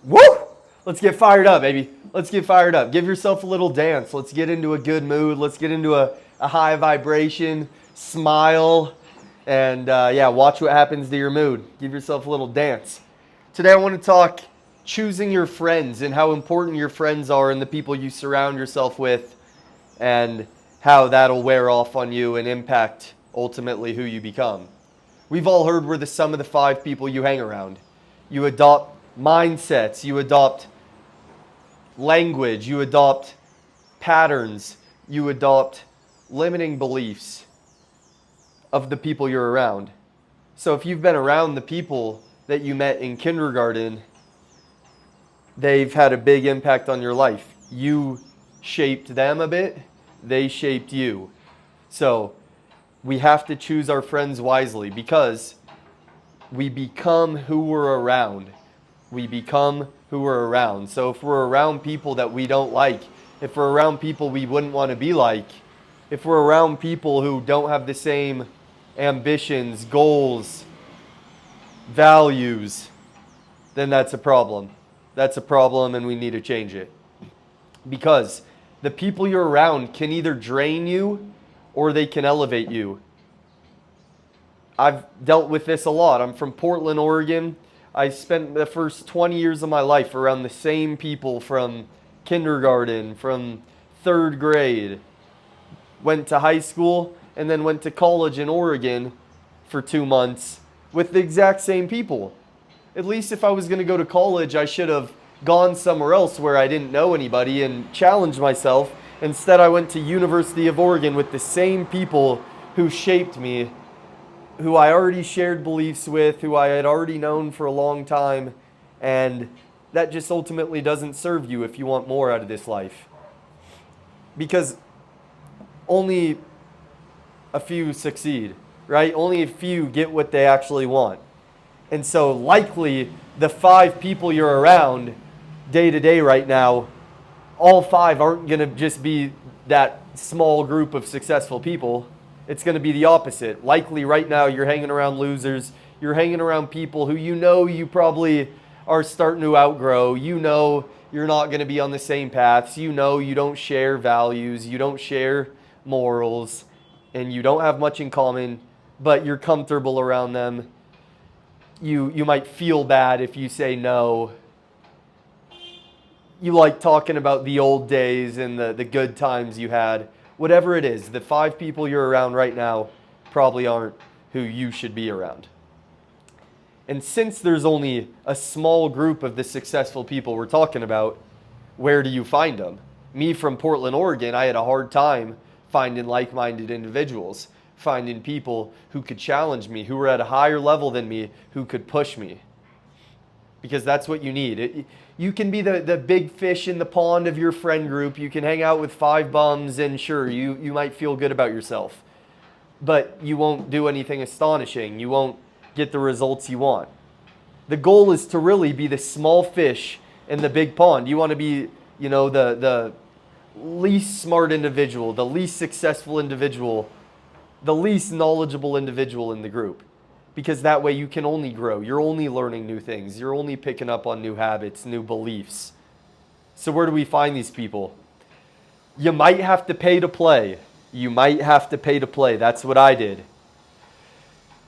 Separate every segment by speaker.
Speaker 1: Woo! Let's get fired up, baby. Let's get fired up. Give yourself a little dance. Let's get into a good mood. Let's get into a high vibration. Smile. And yeah, watch what happens to your mood. Give yourself a little dance. Today I want to talk choosing your friends and how important your friends are and the people you surround yourself with and how that'll wear off on you and impact ultimately who you become. We've all heard we're the sum of the five people you hang around. You adopt mindsets, you adopt language, you adopt patterns, you adopt limiting beliefs of the people you're around. So if you've been around the people that you met in kindergarten, they've had a big impact on your life. You shaped them a bit, they shaped you. So we have to choose our friends wisely because we become who we're around. We become who we're around. So if we're around people that we don't like, if we're around people we wouldn't want to be like, if we're around people who don't have the same ambitions, goals, values, then that's a problem. That's a problem and we need to change it. Because the people you're around can either drain you or they can elevate you. I've dealt with this a lot. I'm from Portland, Oregon. I spent the first 20 years of my life around the same people from kindergarten, from third grade, went to high school, and then went to college in Oregon for 2 months with the exact same people. At least if I was going to go to college, I should have gone somewhere else where I didn't know anybody and challenged myself. Instead, I went to University of Oregon with the same people who shaped me, who I already shared beliefs with, who I had already known for a long time, and that just ultimately doesn't serve you if you want more out of this life. Because only a few succeed, right? Only a few get what they actually want. And so likely the five people you're around day to day right now, all five aren't going to just be that small group of successful people. It's going to be the opposite. Likely right now you're hanging around losers. You're hanging around people who you know you probably are starting to outgrow. You know you're not going to be on the same paths. You know you don't share values. You don't share morals. And you don't have much in common, but you're comfortable around them. You might feel bad if you say no. You like talking about the old days and the good times you had. Whatever it is, the five people you're around right now probably aren't who you should be around. And since there's only a small group of the successful people we're talking about, where do you find them? Me from Portland, Oregon, I had a hard time finding like-minded individuals, finding people who could challenge me, who were at a higher level than me, who could push me. Because that's what you need. You can be the big fish in the pond of your friend group. You can hang out with five bums and sure, you might feel good about yourself. But you won't do anything astonishing. You won't get the results you want. The goal is to really be the small fish in the big pond. You want to be, the least smart individual, the least successful individual, the least knowledgeable individual in the group. Because that way you can only grow. You're only learning new things. You're only picking up on new habits, new beliefs. So where do we find these people? You might have to pay to play. You might have to pay to play. That's what I did.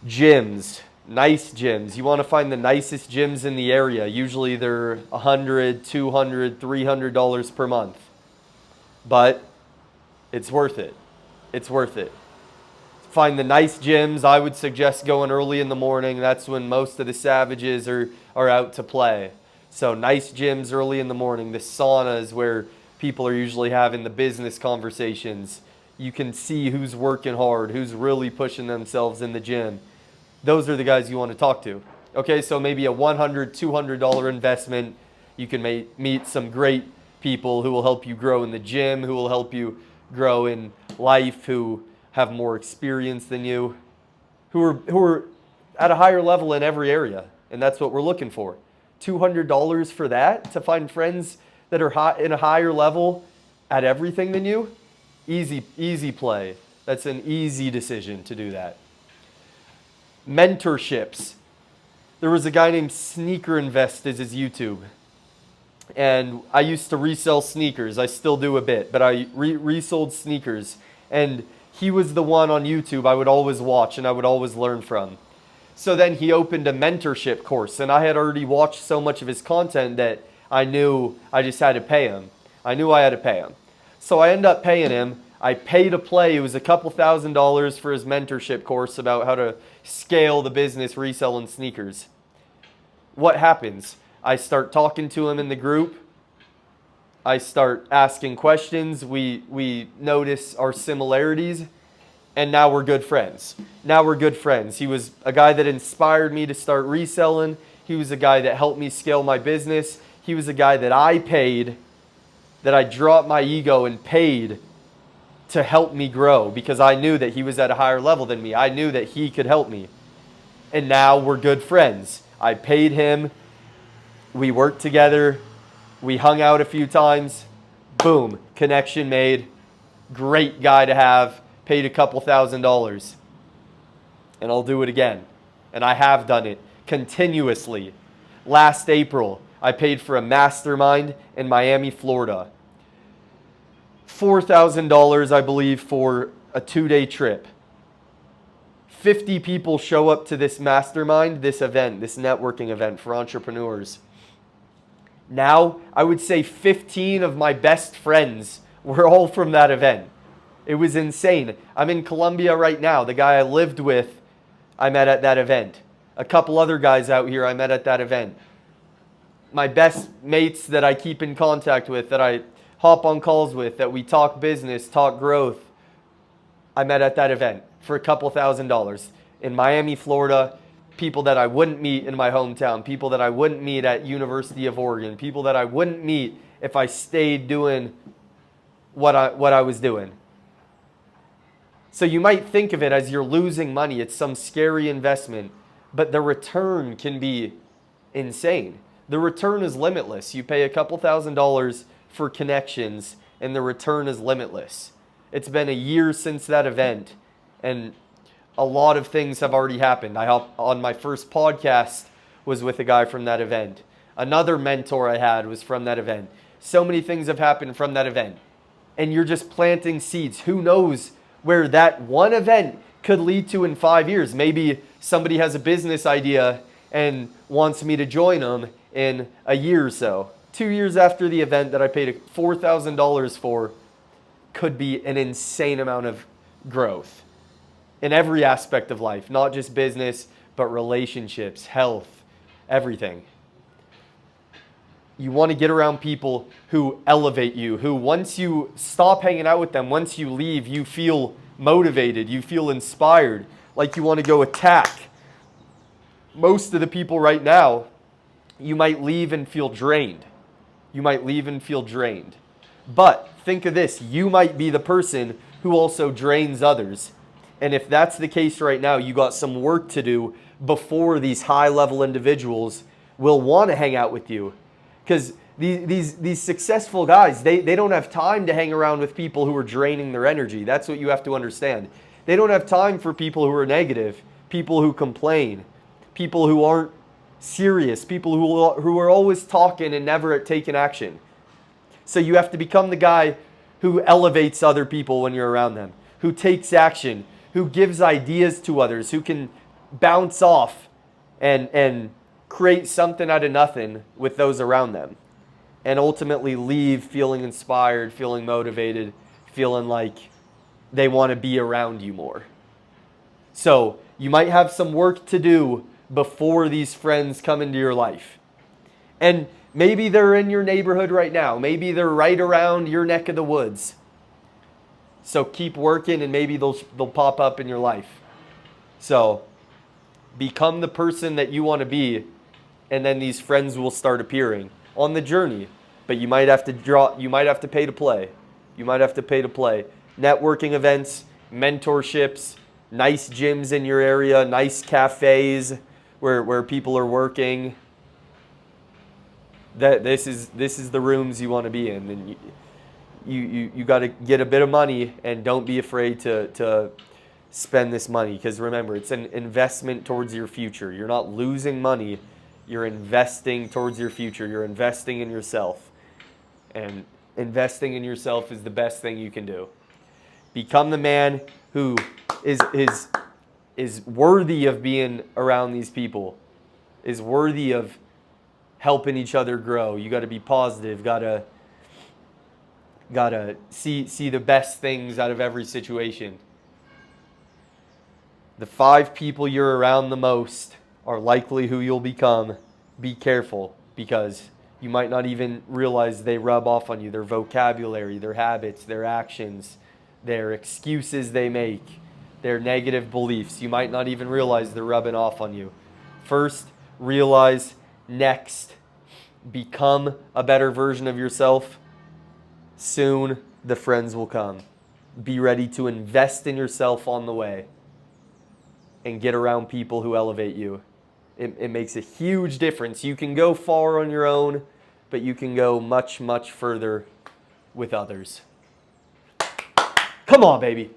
Speaker 1: Gyms, nice gyms. You want to find the nicest gyms in the area. Usually they're $100, $200, $300 per month. But it's worth it. It's worth it. Find the nice gyms. I would suggest going early in the morning. That's when most of the savages are out to play. So nice gyms early in the morning. The sauna is where people are usually having the business conversations. You can see who's working hard, who's really pushing themselves in the gym. Those are the guys you want to talk to. Okay, so maybe a $100, $200 investment. You can meet some great people who will help you grow in the gym, who will help you grow in life, who have more experience than you, who are at a higher level in every area. And that's what we're looking for. $200 for that, to find friends that are in a higher level at everything than you? Easy play. That's an easy decision to do that. Mentorships. There was a guy named Sneaker Invest as his YouTube. and I used to resell sneakers. I still do a bit, but I resold sneakers. And he was the one on YouTube I would always watch and I would always learn from. So then he opened a mentorship course, and I had already watched so much of his content that I knew I just had to pay him. I knew I had to pay him. So I ended up paying him. I paid to play. It was a couple $1,000s for his mentorship course about how to scale the business reselling sneakers. What happens? I start talking to him in the group. I start asking questions. We notice our similarities, and now we're good friends. Now we're good friends. He was a guy that inspired me to start reselling. He was a guy that helped me scale my business. He was a guy that I paid, that I dropped my ego and paid to help me grow because I knew that he was at a higher level than me. I knew that he could help me. And now we're good friends. I paid him. We worked together. We hung out a few times. Boom, connection made. Great guy to have. Paid a couple $1,000s. And I'll do it again. And I have done it continuously. Last April, I paid for a mastermind in Miami, Florida. $4,000, I believe, for a 2-day trip. 50 people show up to this mastermind, this event, this networking event for entrepreneurs. Now, I would say 15 of my best friends were all from that event. It was insane. I'm in Colombia right now. The guy I lived with, I met at that event. A couple other guys out here I met at that event. My best mates that I keep in contact with, that I hop on calls with, that we talk business, talk growth, I met at that event for a couple $1,000 in Miami, Florida. People that I wouldn't meet in my hometown, people that I wouldn't meet at University of Oregon, people that I wouldn't meet if I stayed doing what I was doing. So you might think of it as you're losing money. It's some scary investment, but the return can be insane. The return is limitless. You pay a couple $1,000s for connections, and the return is limitless. It's been a year since that event, and a lot of things have already happened. On my first podcast was with a guy from that event. Another mentor I had was from that event. So many things have happened from that event. And you're just planting seeds. Who knows where that one event could lead to in 5 years? Maybe somebody has a business idea and wants me to join them in a year or so. 2 years after the event that I paid $4,000 for could be an insane amount of growth in every aspect of life, not just business, but relationships, health, everything. You want to get around people who elevate you, who once you stop hanging out with them, once you leave, you feel motivated, you feel inspired, like you want to go attack. Most of the people right now, you might leave and feel drained. You might leave and feel drained. But think of this, you might be the person who also drains others. And if that's the case right now, you got some work to do before these high-level individuals will want to hang out with you. Because these successful guys, they don't have time to hang around with people who are draining their energy. That's what you have to understand. They don't have time for people who are negative, people who complain, people who aren't serious, people who are always talking and never taking action. So you have to become the guy who elevates other people when you're around them, who takes action, who gives ideas to others, who can bounce off and create something out of nothing with those around them, and ultimately leave feeling inspired, feeling motivated, feeling like they want to be around you more. So you might have some work to do before these friends come into your life. And maybe they're in your neighborhood right now. Maybe they're right around your neck of the woods. So keep working and maybe they'll pop up in your life. So become the person that you want to be, and then these friends will start appearing on the journey. But you might have to pay to play. You might have to pay to play. Networking events, mentorships, nice gyms in your area, nice cafes where people are working. This is the rooms you want to be in. And you got to get a bit of money, and don't be afraid to spend this money, because remember, it's an investment towards your future. You're not losing money, You're investing towards your future. You're investing in yourself. And investing in yourself is the best thing you can do. Become the man who is worthy of being around these people, is worthy of helping each other grow. You got to be positive. Gotta see the best things out of every situation. The 5 people you're around the most are likely who you'll become. Be careful, because you might not even realize they rub off on you. Their vocabulary, their habits, their actions, their excuses they make, their negative beliefs. You might not even realize they're rubbing off on you. First, realize. Next, become a better version of yourself. Soon, the friends will come. Be ready to invest in yourself on the way and get around people who elevate you. It makes a huge difference. You can go far on your own, but you can go much, much further with others. Come on, baby.